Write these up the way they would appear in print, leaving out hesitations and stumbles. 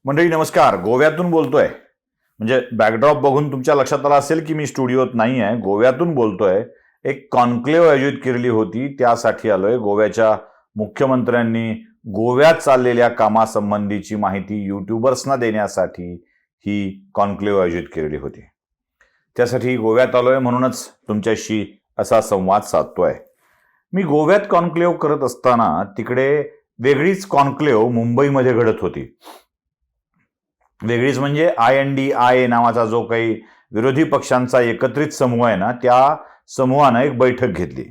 मंडळी नमस्कार. गोव्यातून बोलतोय. म्हणजे बॅकड्रॉप बघून तुमच्या लक्षात आलं असेल की मी स्टुडिओत नाही आहे, गोव्यातून बोलतोय. एक कॉन्क्लेव्ह आयोजित केलेली होती, त्यासाठी आलोय. गोव्याच्या मुख्यमंत्र्यांनी गोव्यात चाललेल्या कामासंबंधीची माहिती युट्यूबर्सना देण्यासाठी ही कॉन्क्लेव्ह आयोजित केलेली होती. त्यासाठी गोव्यात आलोय, म्हणूनच तुमच्याशी असा संवाद साधतोय. मी गोव्यात कॉन्क्लेव्ह करत असताना तिकडे वेगळीच कॉन्क्लेव्ह मुंबईमध्ये घडत होती. वेगळीच म्हणजे INDIA नावाचा जो काही विरोधी पक्षांचा एकत्रित समूह आहे ना, त्या समूहानं एक बैठक घेतली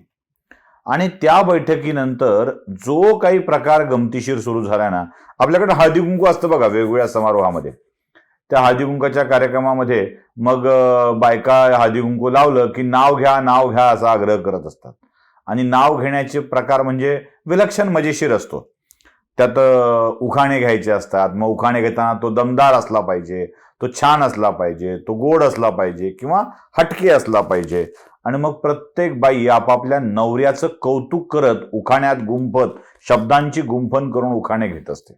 आणि त्या बैठकीनंतर जो काही प्रकार गमतीशीर सुरू झाला ना, आपल्याकडे हळदी कुंकू असतं बघा वेगवेगळ्या समारोहामध्ये. त्या हळदी कुंकाच्या कार्यक्रमामध्ये मग बायका हळदी कुंकू लावलं की नाव घ्या असा आग्रह करत असतात. आणि नाव घेण्याचे प्रकार म्हणजे विलक्षण मजेशीर असतो. त्यात उखाणे घ्यायचे असतात. मग उखाणे घेताना तो दमदार असला पाहिजे, तो छान असला पाहिजे, तो गोड असला पाहिजे किंवा हटके असला पाहिजे. आणि मग प्रत्येक बाई आपापल्या नवऱ्याचं कौतुक करत उखाण्यात गुंफत, शब्दांची गुंफण करून उखाणे घेत असते.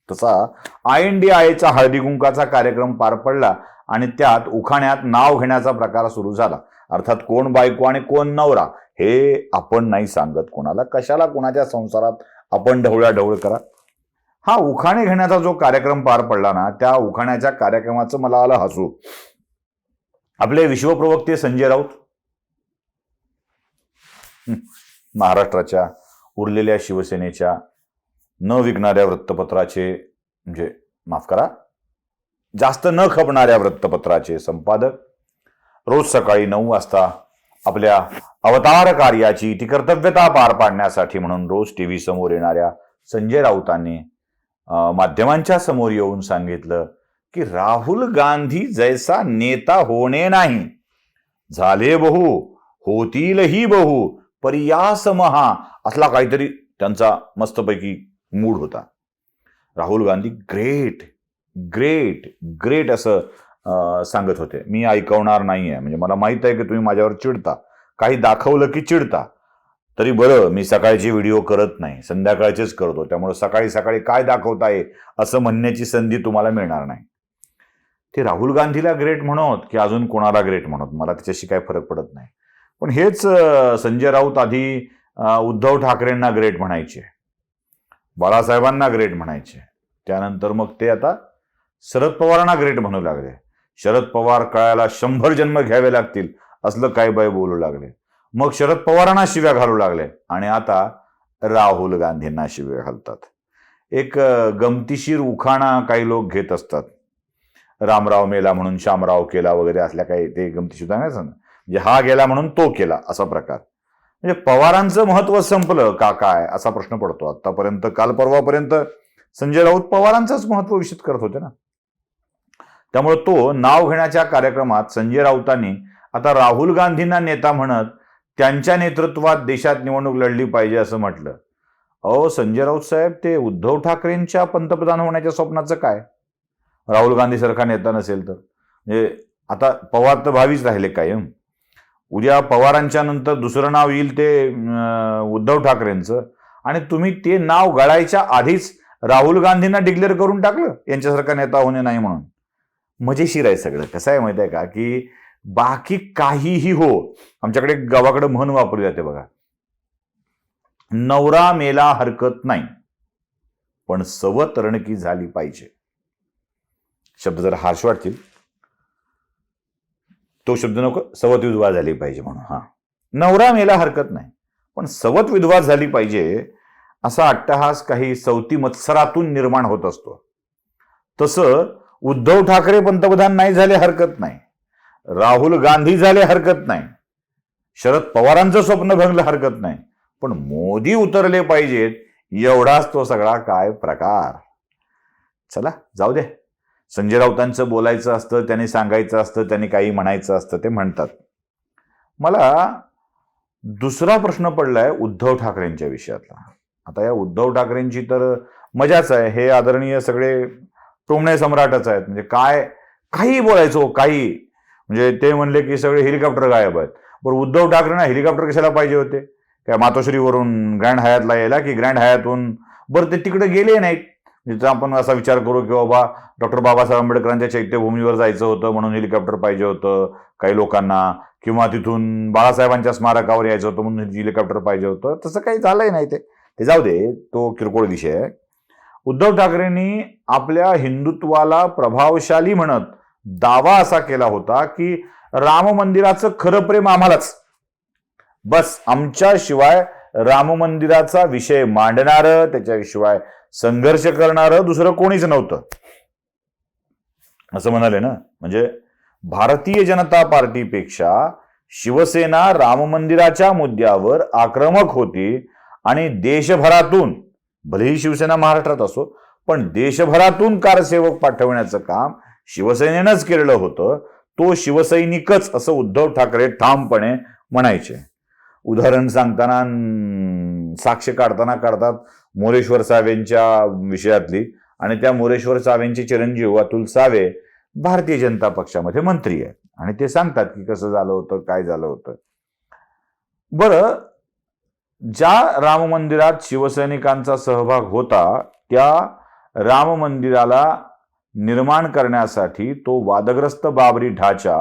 तसा INDIAचा हळदी कुंकाचा कार्यक्रम पार पडला आणि त्यात उखाण्यात नाव घेण्याचा प्रकार सुरू झाला. अर्थात कोण बायको आणि कोण नवरा हे आपण नाही सांगत कोणाला. कशाला कोणाच्या संसारात आपण ढवळाढवळ करा. हा उखाणे घेण्याचा जो कार्यक्रम पार पडला ना, त्या उखाण्याच्या कार्यक्रमाचं मला आलं हसू. आपले विश्वप्रवक्ते संजय राऊत, महाराष्ट्राच्या उरलेल्या शिवसेनेच्या न विकणाऱ्या वृत्तपत्राचे, म्हणजे माफ करा, जास्त न खपणाऱ्या वृत्तपत्राचे संपादक, रोज सकाळी 9 वाजता आपल्या अवतार कार्याची ती कर्तव्यता पार पाडण्यासाठी म्हणून रोज टीव्ही समोर येणाऱ्या संजय राऊतांनी माध्यमांच्या समोर येऊन सांगितलं की राहुल गांधी जैसा नेता होणे नाही, झाले बहु होतीलही बहु पर्यास महा, असला काहीतरी त्यांचा मस्तपैकी मूड होता. Rahul Gandhi great great great असं सांगत होते. मी ऐकवणार नाहीये, म्हणजे मला माहित आहे की तुम्ही माझ्यावर चिडता, काही दाखवलं की चिडता. तरी बरं, मी सकाळचे व्हिडिओ करत नाही, संध्याकाळचेच करतो. त्यामुळे सकाळी सकाळी काय दाखवताय असं म्हणण्याची संधी तुम्हाला मिळणार नाही. ते राहुल गांधीला ग्रेट म्हणत की अजून कोणाला ग्रेट म्हणत, मला त्याच्याशी काय फरक पडत नाही. पण हेच संजय राऊत आधी उद्धव ठाकरेंना ग्रेट म्हणायचे, बाळासाहेबांना ग्रेट म्हणायचे. त्यानंतर मग ते आता शरद पवारांना ग्रेट म्हणू लागले. शरद पवार कळायला 100 जन्म घ्यावे लागतील असलं काय बाय बोलू लागले. मग शरद पवारांना शिव्या घालू लागले आणि आता राहुल गांधींना शिव्या घालतात. एक गमतीशीर उखाणा काही लोक घेत असतात. रामराव मेला म्हणून शामराव केला वगैरे असल्या काही ते गमतीशीर सांगायचं ना, म्हणजे हा गेला म्हणून तो केला असा प्रकार. म्हणजे पवारांचं महत्व संपलं का काय असा प्रश्न पडतो. आतापर्यंत काल परवापर्यंत संजय राऊत पवारांचंच महत्व विषद करत होते ना. त्यामुळे तो नाव घेण्याच्या कार्यक्रमात संजय राऊतांनी आता राहुल गांधींना नेता म्हणत त्यांच्या नेतृत्वात देशात निवडणूक लढली पाहिजे असं म्हटलं. अहो संजय राऊत साहेब, ते उद्धव ठाकरेंच्या पंतप्रधान होण्याच्या स्वप्नाचं काय? राहुल गांधी सारखा नेता नसेल तर म्हणजे आता पवार तर भावीच राहिले कायम. उद्या पवारांच्या नंतर दुसरं नाव येईल ते उद्धव ठाकरेंचं, आणि तुम्ही ते नाव गळायच्या आधीच राहुल गांधींना डिक्लेअर करून टाकलं यांच्यासारखा नेता होणे नाही म्हणून. मजेशीर आहे सगळं. कसं आहे माहिती आहे का, की बाकी काहीही हो, आमच्याकडे गावाकडे म्हण वापरली जाते बघा, नवरा मेला हरकत नाही पण सवत रणकी झाली पाहिजे. शब्द जरा हार्श वाटतील, तो शब्द नको, सवत विधवा झाली पाहिजे म्हणून. हा, नवरा मेला हरकत नाही पण सवत विधवा झाली पाहिजे असा अट्टहास काही सवती मत्सरातून निर्माण होत असतो. तसं उद्धव ठाकरे पंतप्रधान नाही झाले हरकत नाही, राहुल गांधी झाले हरकत नाही, शरद पवारांचं स्वप्न भंगलं हरकत नाही, पण मोदी उतरले पाहिजेत एवढाच तो सगळा काय प्रकार. चला जाऊ दे. संजय राऊतांचं बोलायचं असतं, त्यांनी सांगायचं असतं, त्यांनी काही म्हणायचं असतं, ते म्हणतात. मला दुसरा प्रश्न पडलाय उद्धव ठाकरेंच्या विषयातला. आता या उद्धव ठाकरेंची तर मजाच आहे. हे आदरणीय सगळे टोमणे सम्राटच आहेत. म्हणजे काय काही बोलायचो काही, म्हणजे ते म्हणले की सगळे हेलिकॉप्टर गायब आहेत. बरं, उद्धव ठाकरेंना हेलिकॉप्टर कशाला पाहिजे होते? काय मातोश्रीवरून ग्रँड हयातला यायला की ग्रँड हयातून? बरं, ते तिकडे गेले नाहीत जिथं आपण असा विचार करू की बाबा डॉक्टर बाबासाहेब आंबेडकरांच्या चैत्यभूमीवर जायचं होतं म्हणून हेलिकॉप्टर पाहिजे होतं काही लोकांना, किंवा तिथून बाळासाहेबांच्या स्मारकावर यायचं होतं म्हणून हेलिकॉप्टर पाहिजे होतं, तसं काही झालंय नाही. ते जाऊ दे, तो किरकोळ विषय आहे. उद्धव ठाकरेंनी आपल्या हिंदुत्वाला प्रभावशाली म्हणत दावा असा केला होता की राम मंदिराचं खरं प्रेम आम्हालाच, बस आमच्याशिवाय राम मंदिराचा विषय मांडणारं, त्याच्याशिवाय संघर्ष करणारं दुसरं कोणीच नव्हतं असं म्हणाले ना. म्हणजे भारतीय जनता पार्टीपेक्षा शिवसेना राम मंदिराच्या मुद्द्यावर आक्रमक होती आणि देशभरातून, भलेही शिवसेना महाराष्ट्रात असो, पण देशभरातून कारसेवक पाठवण्याचं काम शिवसेनेनंच केलेलं होतं. तो शिवसैनिकच असं उद्धव ठाकरे ठामपणे म्हणायचे. उदाहरण सांगताना साक्ष काढतात मोरेश्वर सावेंच्या विषयातली, आणि त्या मोरेश्वर सावेंचे चिरंजीव अतुल सावे भारतीय जनता पक्षामध्ये मंत्री आहेत, आणि ते सांगतात की कसं झालं होतं, काय झालं होतं. बरं, ज्या राम मंदिरात शिवसैनिकांचा सहभाग होता त्या राम मंदिराला निर्माण करण्यासाठी तो वादग्रस्त बाबरी ढाचा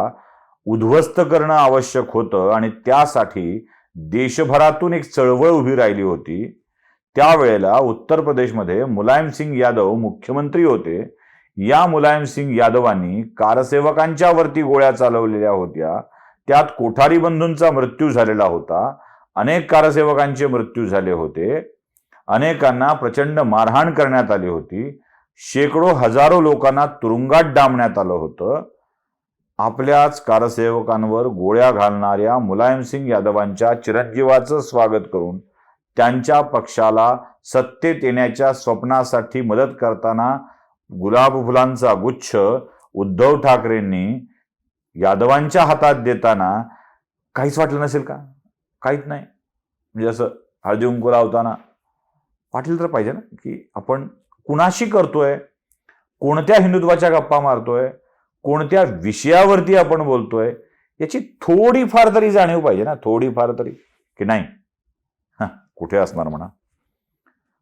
उद्ध्वस्त करणं आवश्यक होतं, आणि त्यासाठी देशभरातून एक चळवळ उभी राहिली होती. त्यावेळेला उत्तर प्रदेशमध्ये मुलायम सिंग यादव मुख्यमंत्री होते. या मुलायम सिंग यादवांनी कारसेवकांच्या वरती गोळ्या चालवलेल्या होत्या. त्यात कोठारी बंधूंचा मृत्यू झालेला होता, अनेक कारसेवकांचे मृत्यू झाले होते, अनेकांना प्रचंड मारहाण करण्यात आली होती, शेकडो हजारो लोकांना तुरुंगात डांबण्यात आलं होतं. आपल्याच कारसेवकांवर गोळ्या घालणाऱ्या मुलायम सिंग यादवांच्या चिरंजीवाचं स्वागत करून त्यांच्या पक्षाला सत्तेत येण्याच्या स्वप्नासाठी मदत करताना गुलाब फुलांचा गुच्छ उद्धव ठाकरेंनी यादवांच्या हातात देताना काहीच वाटलं नसेल का? काहीच नाही. म्हणजे असं हळदी कुंकू लावताना वाटलं तर पाहिजे ना की आपण कुणाशी करतोय, कोणत्या हिंदुत्वाच्या गप्पा मारतोय, कोणत्या विषयावरती आपण बोलतोय, याची थोडीफार तरी जाणीव पाहिजे ना, थोडीफार तरी, की नाही कुठे असणार म्हणा.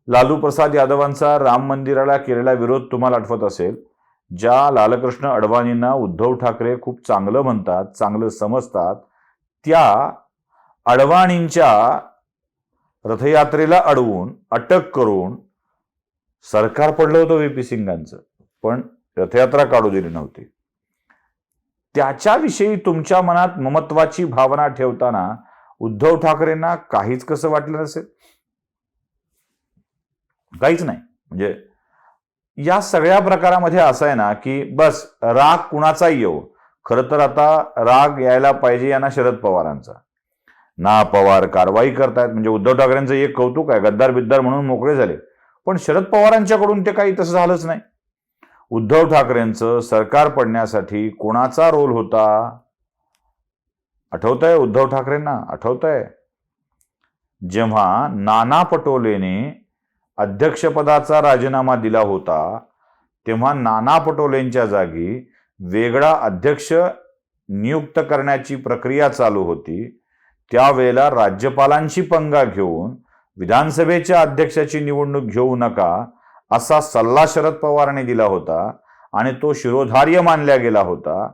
लालू प्रसाद यादवांचा राम मंदिराला केलेला विरोध तुम्हाला आठवत असेल. ज्या लालकृष्ण अडवाणींना उद्धव ठाकरे खूप चांगलं म्हणतात, चांगलं समजतात, त्या अडवाणींच्या रथयात्रेला अडवून अटक करून सरकार पडलं होतं व्हीपी सिंगांचं, पण रथयात्रा काढू दिली नव्हती. त्याच्याविषयी तुमच्या मनात ममत्वाची भावना ठेवताना उद्धव ठाकरेंना काहीच कसं वाटलं नसेल? काहीच नाही. म्हणजे या सगळ्या प्रकारामध्ये असं आहे ना की बस राग कुणाचाही येऊ, खरं तर आता राग यायला पाहिजे यांना शरद पवारांचा. ना पवार कारवाई करतायत, म्हणजे उद्धव ठाकरेंचं एक कौतुक आहे, गद्दार बिद्दार म्हणून मोकळे झाले, पण शरद पवारांच्याकडून ते काही तसं झालंच नाही. उद्धव ठाकरेंचं सरकार पडण्यासाठी कोणाचा रोल होता आठवतंय? उद्धव ठाकरेंना आठवतंय? जेव्हा नाना पटोलेने अध्यक्षपदाचा राजीनामा दिला होता तेव्हा नाना पटोलेंच्या जागी वेगळा अध्यक्ष नियुक्त करण्याची प्रक्रिया चालू होती. त्यावेळेला राज्यपालांची पंगा घेऊन विधानसभेच्या अध्यक्षाची निवडणूक घेऊ नका असा सल्ला शरद पवारांनी दिला होता, आणि तो शिरोधार्य मानला गेला होता.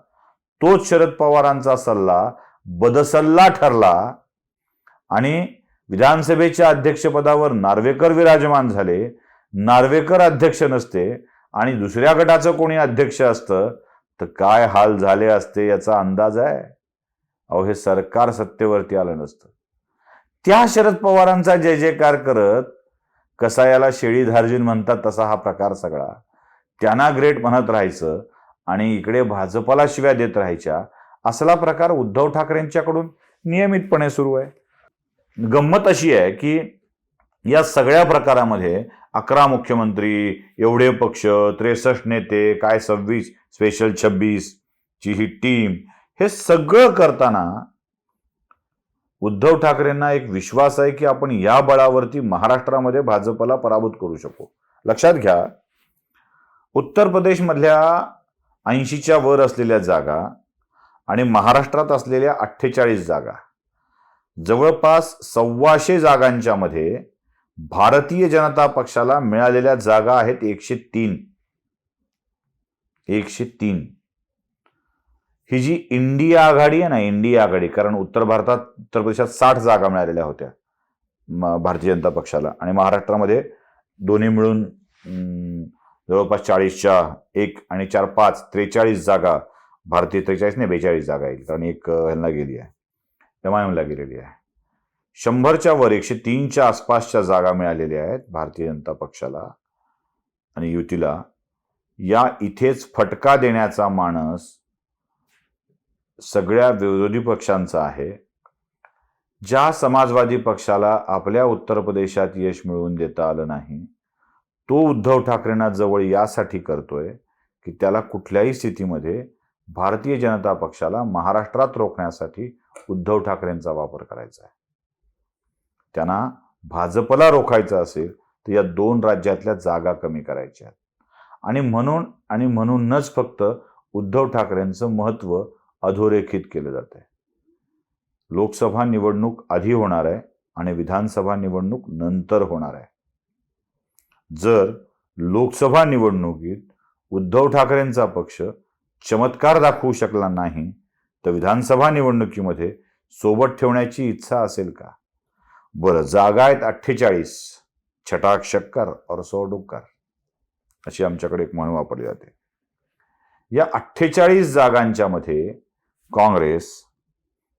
तोच शरद पवारांचा सल्ला बदसल्ला ठरला, आणि विधानसभेच्या अध्यक्षपदावर नार्वेकर विराजमान झाले. नार्वेकर अध्यक्ष नसते आणि दुसऱ्या गटाचं कोणी अध्यक्ष असतं तर काय हाल झाले असते याचा अंदाज आहे. अहो, हे सरकार सत्तेवरती आलं नसतं. त्या शरद पवारांचा जय जयकार करत, कसायाला शेळी धार्जिन म्हणतात तसा हा प्रकार सगळा, त्यांना ग्रेट म्हणत राहायचं आणि इकडे भाजपला शिव्या देत राहायच्या, असला प्रकार उद्धव ठाकरेंच्याकडून नियमितपणे सुरू आहे. गंमत अशी आहे की या सगळ्या प्रकारामध्ये 11 मुख्यमंत्री, एवढे पक्ष, 63 नेते, काय 26 स्पेशल 26 ची ही टीम, हे सगळं करताना उद्धव ठाकरेंना एक विश्वास आहे की आपण या बळावरती महाराष्ट्रामध्ये भाजपला पराभूत करू शकू. लक्षात घ्या, उत्तर प्रदेशमधल्या 80च्या वर असलेल्या जागा आणि महाराष्ट्रात असलेल्या 48 जागा, जवळपास 125 जागांच्या मध्ये भारतीय जनता पक्षाला मिळालेल्या जागा आहेत 103. 103. ही जी इंडिया आघाडी आहे ना, इंडिया आघाडी, कारण उत्तर प्रदेशात 60 जागा मिळालेल्या होत्या भारतीय जनता पक्षाला, आणि महाराष्ट्रामध्ये दोन्ही मिळून जवळपास 40च्या 1 आणि 4 5 43 जागा भारतीय, 43 नाही 42 जागा येईल, कारण एक ह्यांना गेली आहे, एमआयएमला गेलेली आहे. 100च्या वर 103च्या आसपासच्या जागा मिळालेल्या आहेत भारतीय जनता पक्षाला आणि युतीला. या इथेच फटका देण्याचा मानस सगळ्या विरोधी पक्षांचा आहे. ज्या समाजवादी पक्षाला आपल्या उत्तर प्रदेशात यश मिळवून देता आलं नाही, तो उद्धव ठाकरेंना जवळ यासाठी करतोय की त्याला कुठल्याही स्थितीमध्ये भारतीय जनता पक्षाला महाराष्ट्रात रोखण्यासाठी उद्धव ठाकरेंचा वापर करायचा आहे. त्यांना भाजपला रोखायचं असेल तर या 2 राज्यातल्या जागा कमी करायच्या, आणि म्हणूनच फक्त उद्धव ठाकरेंचं महत्व अधोरेखित केलं जात आहे. लोकसभा निवडणूक आधी होणार आहे आणि विधानसभा निवडणूक नंतर होणार आहे. जर लोकसभा निवडणुकीत उद्धव ठाकरेंचा पक्ष चमत्कार दाखवू शकला नाही तर विधानसभा निवडणुकीमध्ये सोबत ठेवण्याची इच्छा असेल का? बरं, जागा आहेत 48. छटाक शक्कर और 100 डुक्कर, अशी आमच्याकडे एक म्हण वापरली जाते. या 48 जागांच्या मध्ये काँग्रेस,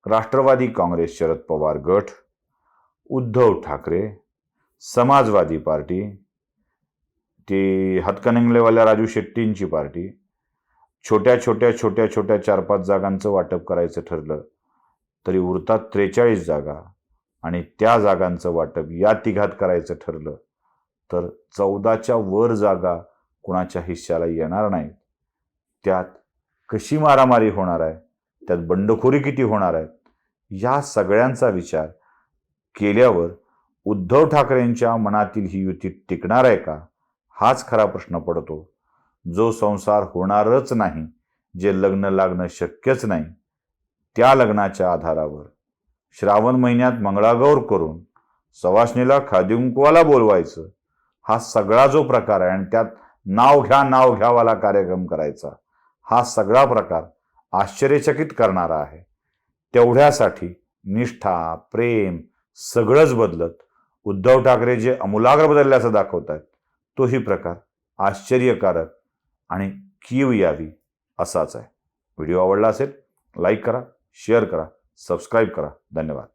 राष्ट्रवादी काँग्रेस शरद पवार गट, उद्धव ठाकरे, समाजवादी पार्टी, ती हातकणंगलेवाल्या राजू शेट्टींची पार्टी, छोट्या 4-5 जागांचं वाटप करायचं ठरलं तरी उरतात 43 जागा, आणि त्या जागांचं वाटप या तिघात करायचं ठरलं तर 14च्या वर जागा कुणाच्या हिश्श्याला येणार नाहीत. त्यात कशी मारामारी होणार आहे, त्यात बंडखोरी किती होणार आहे, या सगळ्यांचा विचार केल्यावर उद्धव ठाकरेंच्या मनातील ही युती टिकणार आहे का, हाच खरा प्रश्न पडतो. जो संसार होणारच नाही, जे लग्न लागणं शक्यच नाही, त्या लग्नाच्या आधारावर श्रावण महिन्यात मंगळागौर करून सवाष्णीला खादिकुंकवाला बोलवायचं, हा सगळा जो प्रकार आहे, आणि त्यात नाव घ्यावाला कार्यक्रम करायचा, हा सगळा प्रकार आश्चर्यचकित करणारा आहे. तेवढ्यासाठी निष्ठा, प्रेम सगळंच बदलत उद्धव ठाकरे जे अमूलाग्र बदलल्याचं दाखवत आहेत, तोही प्रकार आश्चर्यकारक आणि कीव यावी असाच आहे. व्हिडिओ आवडला असेल लाईक करा, शेअर करा, सबस्क्राईब करा. धन्यवाद.